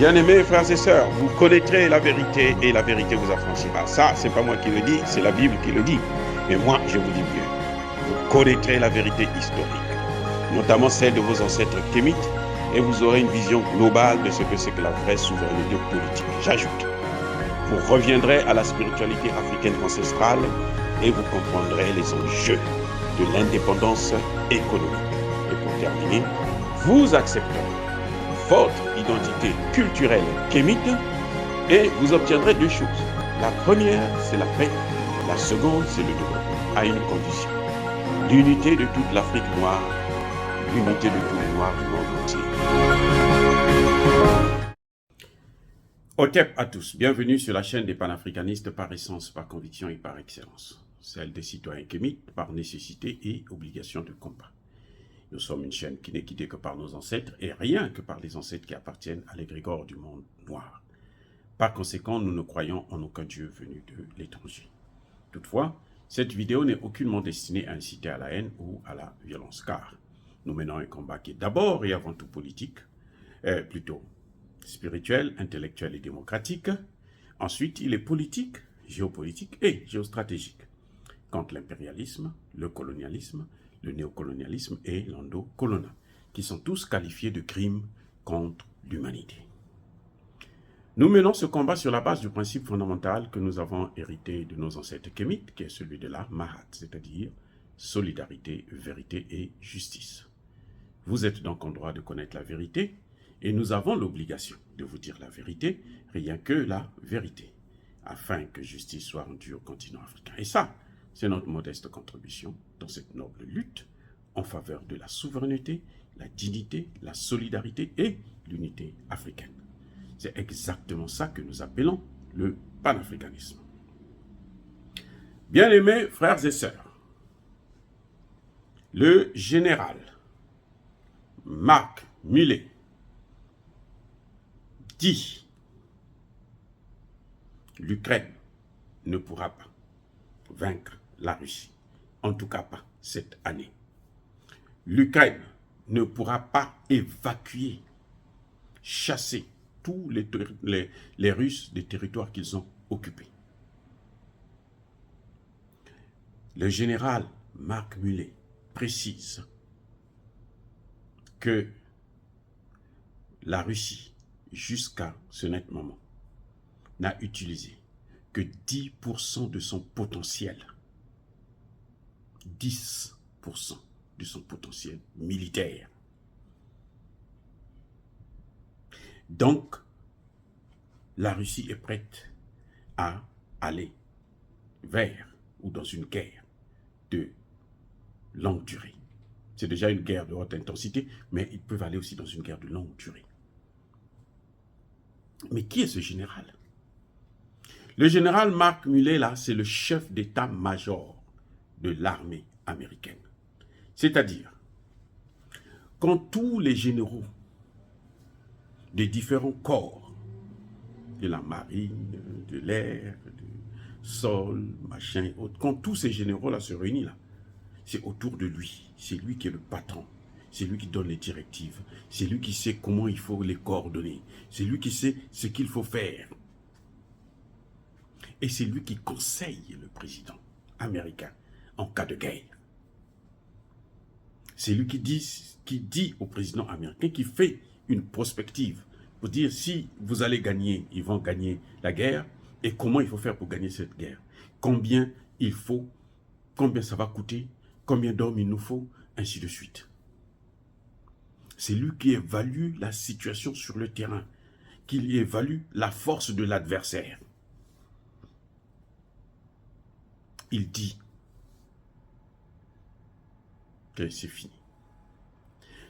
Bien-aimés frères et sœurs, vous connaîtrez la vérité et la vérité vous affranchira. Ça, c'est pas moi qui le dis, c'est la Bible qui le dit. Mais moi, je vous dis mieux. Vous connaîtrez la vérité historique, notamment celle de vos ancêtres kémites, et vous aurez une vision globale de ce que c'est que la vraie souveraineté politique. J'ajoute, vous reviendrez à la spiritualité africaine ancestrale et vous comprendrez les enjeux de l'indépendance économique. Et pour terminer, vous accepterez votre identité culturelle kémite et vous obtiendrez deux choses. La première, c'est la paix. La seconde, c'est le développement, à une condition. L'unité de toute l'Afrique noire, l'unité de tous les Noirs du monde entier. Otep à tous, bienvenue sur la chaîne des panafricanistes par essence, par conviction et par excellence. Celle des citoyens kémites par nécessité et obligation de combat. Nous sommes une chaîne qui n'est guidée que par nos ancêtres et rien que par les ancêtres qui appartiennent à l'égrégore du monde noir. Par conséquent, nous ne croyons en aucun Dieu venu de l'étranger. Toutefois, cette vidéo n'est aucunement destinée à inciter à la haine ou à la violence, car nous menons un combat qui est d'abord et avant tout politique, plutôt spirituel, intellectuel et démocratique. Ensuite, il est politique, géopolitique et géostratégique, contre l'impérialisme, le colonialisme, le néocolonialisme et l'endocoloniat, qui sont tous qualifiés de crimes contre l'humanité. Nous menons ce combat sur la base du principe fondamental que nous avons hérité de nos ancêtres kémites, qui est celui de la Mahat, c'est-à-dire solidarité, vérité et justice. Vous êtes donc en droit de connaître la vérité, et nous avons l'obligation de vous dire la vérité, rien que la vérité, afin que justice soit rendue au continent africain. Et ça, c'est notre modeste contribution dans cette noble lutte en faveur de la souveraineté, la dignité, la solidarité et l'unité africaine. C'est exactement ça que nous appelons le panafricanisme. Bien-aimés frères et sœurs, le général Marc Millet dit « L'Ukraine ne pourra pas vaincre la Russie, en tout cas pas cette année. L'Ukraine ne pourra pas évacuer, chasser tous les Russes des territoires qu'ils ont occupés. » Le général Marc Millet précise que la Russie, jusqu'à ce net moment, n'a utilisé que 10% de son potentiel. 10% de son potentiel militaire. Donc, la Russie est prête à aller vers ou dans une guerre de longue durée. C'est déjà une guerre de haute intensité, mais ils peuvent aller aussi dans une guerre de longue durée. Mais qui est ce général? Le général Marc Millet, là, c'est le chef d'état-major de l'armée américaine. C'est-à-dire, quand tous les généraux des différents corps, de la marine, de l'air, du sol, machin et autres, quand tous ces généraux-là se réunissent là, c'est autour de lui. C'est lui qui est le patron. C'est lui qui donne les directives. C'est lui qui sait comment il faut les coordonner. C'est lui qui sait ce qu'il faut faire. Et c'est lui qui conseille le président américain en cas de guerre. C'est lui qui dit au président américain, qui fait une prospective pour dire si vous allez gagner, ils vont gagner la guerre, et comment il faut faire pour gagner cette guerre. Combien il faut, combien ça va coûter, combien d'hommes il nous faut, ainsi de suite. C'est lui qui évalue la situation sur le terrain, qui évalue la force de l'adversaire. Il dit que c'est fini.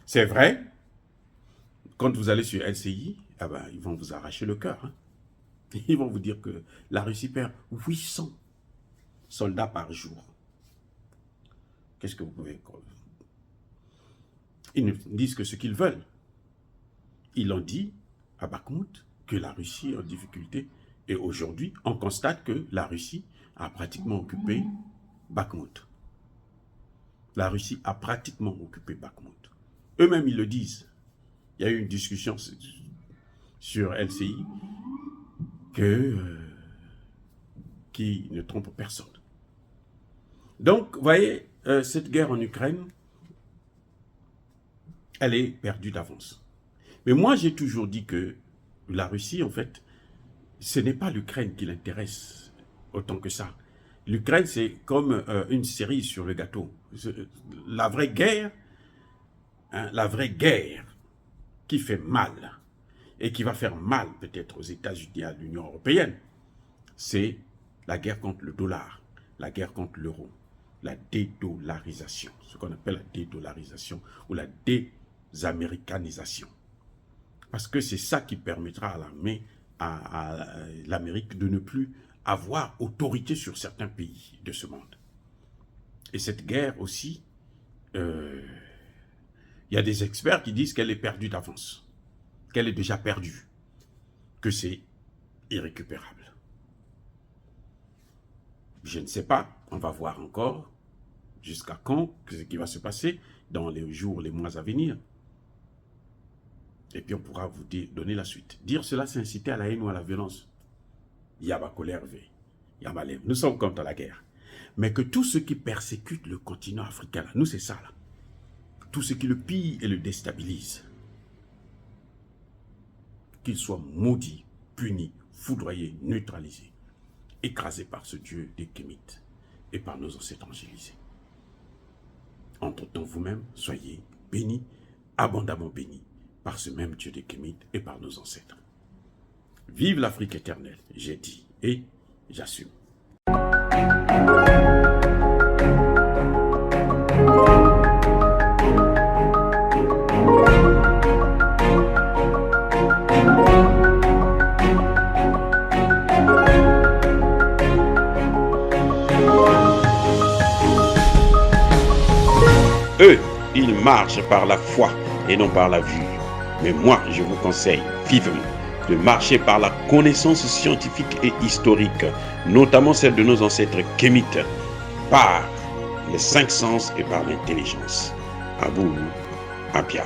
C'est vrai, quand vous allez sur LCI, ah ben, ils vont vous arracher le cœur. Hein. Ils vont vous dire que la Russie perd 800 soldats par jour. Qu'est-ce que vous pouvez... Ils ne disent que ce qu'ils veulent. Ils ont dit à Bakhmout que la Russie est en difficulté. Et aujourd'hui, on constate que la Russie a pratiquement occupé Bakhmout. La Russie a pratiquement occupé Bakhmout. Eux-mêmes, ils le disent. Il y a eu une discussion sur LCI qui ne trompe personne. Donc, vous voyez, cette guerre en Ukraine, elle est perdue d'avance. Mais moi, j'ai toujours dit que la Russie, en fait, ce n'est pas l'Ukraine qui l'intéresse autant que ça. L'Ukraine, c'est comme une cerise sur le gâteau. La vraie guerre qui fait mal et qui va faire mal peut-être aux États-Unis et à l'Union européenne, c'est la guerre contre le dollar, la guerre contre l'euro, la dédollarisation, ce qu'on appelle la dédollarisation ou la désaméricanisation. Parce que c'est ça qui permettra à l'Amérique de ne plus avoir autorité sur certains pays de ce monde. Et cette guerre aussi, il y a des experts qui disent qu'elle est perdue d'avance, qu'elle est déjà perdue, que c'est irrécupérable. Je ne sais pas, on va voir encore jusqu'à quand, ce qui va se passer dans les jours, les mois à venir. Et puis on pourra vous donner la suite. Dire cela, c'est inciter à la haine ou à la violence. Nous sommes contre la guerre. Mais que tous ceux qui persécutent le continent africain, là, nous c'est ça là. Tous ceux qui le pillent et le déstabilisent, qu'ils soient maudits, punis, foudroyés, neutralisés, écrasés par ce Dieu des Kémites et par nos ancêtres angélisés. Entre-temps, vous-même, soyez bénis, abondamment bénis, par ce même Dieu des Kémites et par nos ancêtres. Vive l'Afrique éternelle, j'ai dit et j'assume. Eux, ils marchent par la foi et non par la vue. Mais moi, je vous conseille vivement de marcher par la connaissance scientifique et historique, notamment celle de nos ancêtres kémites, par les 5 sens et par l'intelligence. Abou Abia.